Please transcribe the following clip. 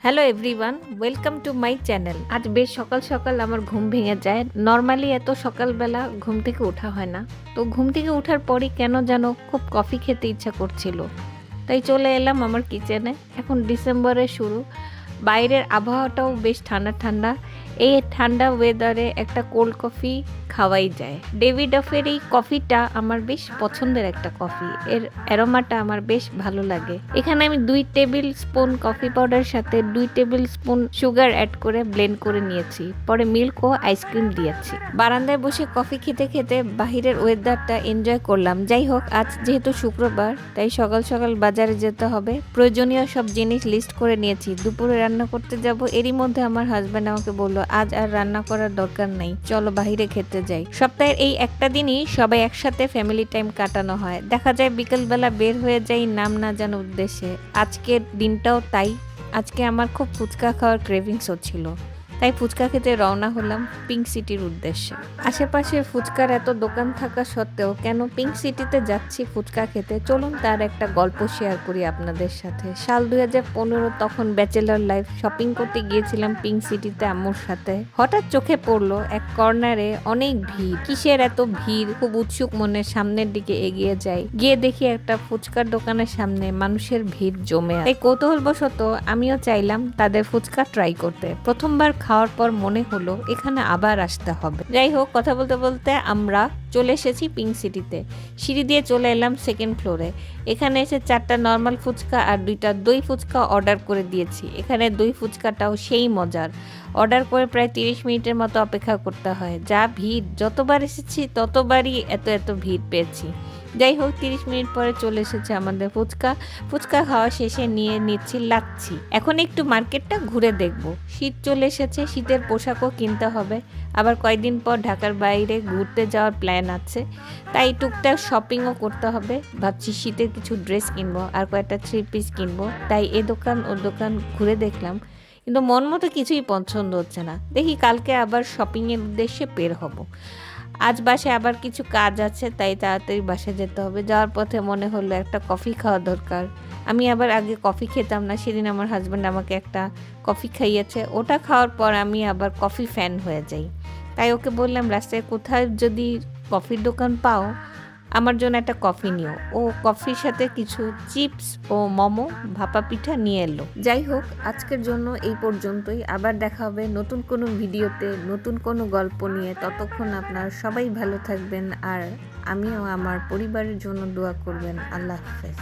Hello everyone, welcome to my channel. আজ বেশ সকাল সকাল আমার ঘুম ভেঙে যায়। নর্মালি এত সকালবেলা ঘুম থেকে ওঠা হয় না, তো ঘুম থেকে ওঠার পরই কেন যেন খুব কফি খেতে ইচ্ছা করছিল, তাই চলে এলাম আমার কিচেনে। এখন ডিসেম্বরের শুরু, বাইরের আবহাওয়াটাও বেশ ঠান্ডা ঠান্ডা। এই ঠান্ডা ওয়েদারে একটা কোল্ড কফি খাওয়াই যায়। ডেভিডফের এই কফিটা আমার বেশ পছন্দের একটা কফি, এর অ্যারোমাটা আমার বেশ ভালো লাগে। এখানে আমি 2 টেবিল স্পুন কফি পাউডারের সাথে 2 টেবিল স্পুন সুগার অ্যাড করে ব্লেন্ড করে নিয়েছি, পরে মিল্ক ও আইসক্রিম দিয়েছি। বারান্দায় বসে কফি খেতে খেতে বাহিরের ওয়েদারটা এনজয় করলাম। যাই হোক, আজ যেহেতু শুক্রবার, তাই সকাল সকাল বাজারে যেতে হবে। প্রয়োজনীয় সব জিনিস লিস্ট করে নিয়েছি। দুপুরে রান্না করতে যাব, এরই মধ্যে আমার হাজব্যান্ড আমাকে বলল আজ আর রান্না করার দরকার নেই, চলো বাহিরে খেতে যাই। সপ্তাহের এই একটা দিনই সবাই একসাথে ফ্যামিলি টাইম কাটানো হয়। দেখা যায় বিকেলবেলা বের হয়ে যাই নাম না জানা উদ্দেশ্যে। আজকের দিনটাও তাই। আজকে আমার খুব ফুচকা খাওয়ার ক্রেভিংস হচ্ছিল, তাই ফুচকা খেতে রওনা হলাম পিঙ্ক সিটির উদ্দেশ্যে। আশেপাশে ফুচকার এত দোকান থাকা সত্ত্বেও কেন পিঙ্ক সিটিতে যাচ্ছি ফুচকা খেতে, চলুন তার একটা গল্প শেয়ার করি আপনাদের সাথে। সাল 2015, তখন ব্যাচেলর লাইফ। শপিং করতে গিয়েছিলাম পিঙ্ক সিটিতে আম্মুর সাথে। হঠাৎ চোখে পড়লো এক কর্নারে অনেক ভিড়। কিসের এত ভিড়? খুব উৎসুক মনে সামনের দিকে এগিয়ে যাই। গিয়ে দেখি একটা ফুচকার দোকানের সামনে মানুষের ভিড় জমে আছে। এই কৌতূহলবশত আমিও চাইলাম তাদের ফুচকা ট্রাই করতে। প্রথমবার খাওয়ার পর মনে হলো এখানে আবার আসতে হবে। যাই হোক, কথা বলতে বলতে আমরা চলে এসেছি পিঙ্ক সিটিতে। সিঁড়ি দিয়ে চলে এলাম সেকেন্ড ফ্লোরে। এখানে এসে 4টা নর্মাল ফুচকা আর 2টা দই ফুচকা অর্ডার করে দিয়েছি। এখানে দই ফুচকাটাও সেই মজার। অর্ডার করে প্রায় 30 মিনিটের মতো অপেক্ষা করতে হয়। যা ভিড়, যতবার এসেছি ততবারই এত ভিড় পেয়েছি। যাই হোক, 30 মিনিট পরে চলে এসেছে আমাদের ফুচকা খাওয়া শেষে নিয়ে নিচ্ছি লাচ্ছি। এখন একটু মার্কেটটা ঘুরে দেখব। শীত চলে এসেছে, শীতের পোশাকও কিনতে হবে। আবার কয়েকদিন পর ঢাকার বাইরে ঘুরতে যাওয়ার প্ল্যান আছে, তাই টুকটাক শপিংও করতে হবে। ভাবছি শীতের কিছু ড্রেস কিনবো আর কয়েকটা 3 পিস কিনবো। তাই এ দোকান ও দোকান ঘুরে দেখলাম, কিন্তু মন মতো কিছুই পছন্দ হচ্ছে না। দেখি কালকে আবার শপিংয়ের উদ্দেশ্যে বের হব। আজ বাসায় আবার কিছু কাজ আছে, তাই তাড়াতাড়ি বাসায় যেতে হবে। যাওয়ার পথে মনে হলো একটা কফি খাওয়া দরকার। আমি আবার আগে কফি খেতাম না, সেদিন আমার হাজব্যান্ড আমাকে একটা কফি খাইয়েছে। ওটা খাওয়ার পর আমি আবার কফি ফ্যান হয়ে যাই। তাই ওকে বললাম রাস্তায় কোথায় যদি কফির দোকান পাও আমার জন্য একটা কফি নিও। ও কফির সাথে কিছু চিপস ও মোমো, ভাপা পিঠা নিয়ে এলো। যাই হোক, আজকের জন্য এই পর্যন্তই। আবার দেখা হবে নতুন কোনো ভিডিওতে, নতুন কোনো গল্প নিয়ে। ততক্ষণ আপনারা সবাই ভালো থাকবেন আর আমিও আমার পরিবারের জন্য দোয়া করবেন। আল্লাহ হাফেজ।